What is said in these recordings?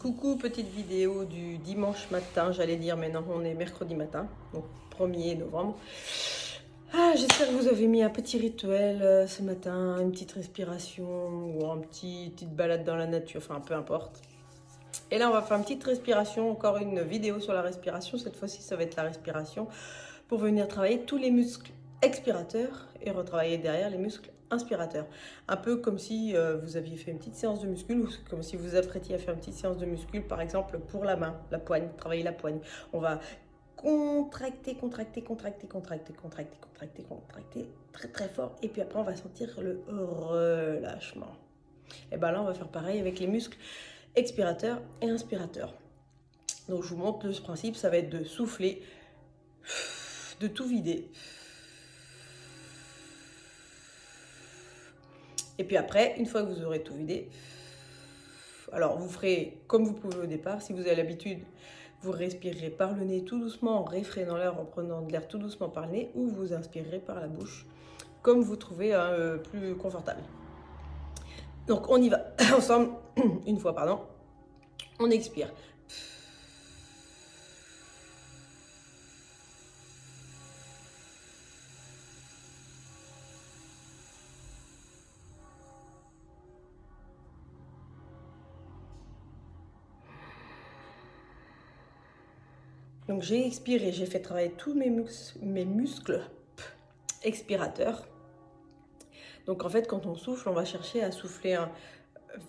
Coucou, petite vidéo du dimanche matin, j'allais dire, mais non, on est mercredi matin, donc 1er novembre. J'espère que vous avez mis un petit rituel ce matin, une petite respiration ou petite balade dans la nature, enfin peu importe. Et là, on va faire une petite respiration, encore une vidéo sur la respiration. Cette fois-ci, ça va être la respiration pour venir travailler tous les muscles expirateurs et retravailler derrière les muscles inspirateurs. Un peu comme si vous aviez fait une petite séance de muscule ou comme si vous apprêtiez à faire une petite séance de muscule, par exemple pour la main, la poigne, travailler la poigne. On va contracter, contracter, contracter, contracter, contracter, contracter, contracter très très fort. Et puis après, on va sentir le relâchement. Et bien là, on va faire pareil avec les muscles expirateurs et inspirateurs. Donc je vous montre le principe, ça va être de souffler, de tout vider. Et puis après, une fois que vous aurez tout vidé, alors vous ferez comme vous pouvez au départ. Si vous avez l'habitude, vous respirerez par le nez tout doucement en réfrénant l'air, en prenant de l'air tout doucement par le nez, ou vous inspirerez par la bouche, comme vous trouvez plus confortable. Donc on y va ensemble, une fois, pardon. On expire. Donc j'ai expiré, j'ai fait travailler tous mes muscles expirateurs. Donc en fait, quand on souffle, on va chercher à souffler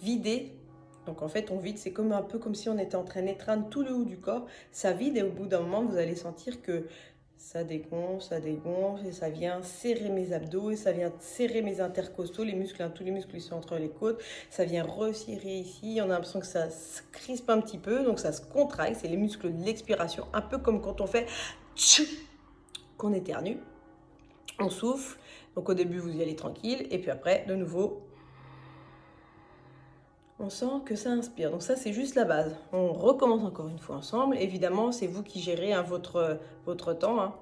vider. Donc en fait, on vide, c'est comme un peu comme si on était en train d'étreindre tout le haut du corps. Ça vide et au bout d'un moment, vous allez sentir que ça dégonfle et ça vient serrer mes abdos et ça vient serrer mes intercostaux, les muscles, tous les muscles qui sont entre les côtes. Ça vient resserrer ici. On a l'impression que ça se crispe un petit peu, donc ça se contracte. C'est les muscles de l'expiration, un peu comme quand on fait qu'on éternue. On souffle. Donc au début, vous y allez tranquille et puis après, de nouveau, on sent que ça inspire. Donc ça, c'est juste la base. On recommence encore une fois ensemble. Évidemment, c'est vous qui gérez votre temps.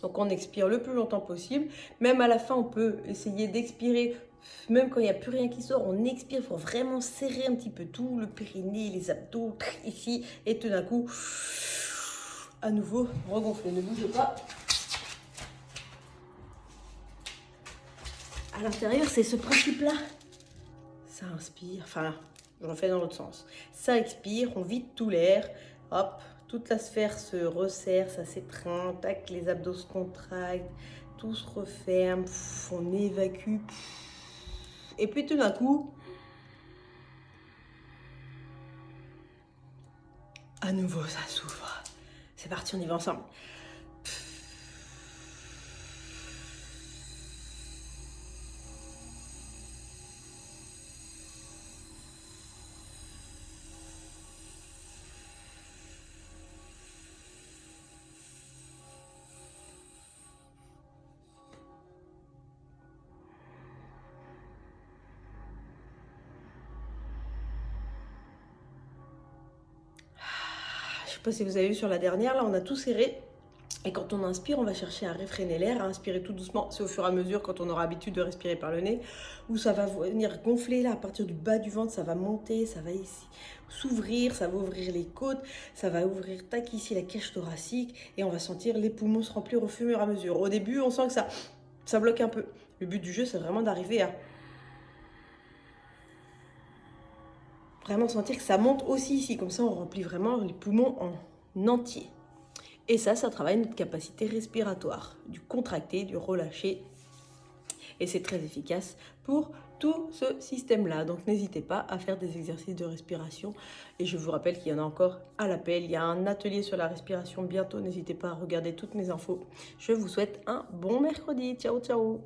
Donc on expire le plus longtemps possible. Même à la fin, on peut essayer d'expirer. Même quand il n'y a plus rien qui sort, on expire pour vraiment serrer un petit peu tout. Le périnée, les abdos, ici. Et tout d'un coup, à nouveau, regonfler. Ne bougez pas. À l'intérieur, c'est ce principe-là. Ça inspire, enfin, j'en fais dans l'autre sens. Ça expire, on vide tout l'air, hop, toute la sphère se resserre, ça s'étreint, tac, les abdos se contractent, tout se referme, on évacue. Et puis tout d'un coup, à nouveau, ça s'ouvre. C'est parti, on y va ensemble. Je ne sais pas si vous avez vu sur la dernière, là on a tout serré. Et quand on inspire, on va chercher à réfréner l'air, à inspirer tout doucement. C'est au fur et à mesure, quand on aura l'habitude de respirer par le nez, où ça va venir gonfler là, à partir du bas du ventre, ça va monter, ça va ici s'ouvrir, ça va ouvrir les côtes, ça va ouvrir tac ici la cage thoracique et on va sentir les poumons se remplir au fur et à mesure. Au début, on sent que ça bloque un peu. Le but du jeu, c'est vraiment d'arriver à vraiment sentir que ça monte aussi ici. Comme ça, on remplit vraiment les poumons en entier. Et ça travaille notre capacité respiratoire, du contracter, du relâcher. Et c'est très efficace pour tout ce système-là. Donc n'hésitez pas à faire des exercices de respiration. Et je vous rappelle qu'il y en a encore à l'appel. Il y a un atelier sur la respiration bientôt. N'hésitez pas à regarder toutes mes infos. Je vous souhaite un bon mercredi. Ciao, ciao.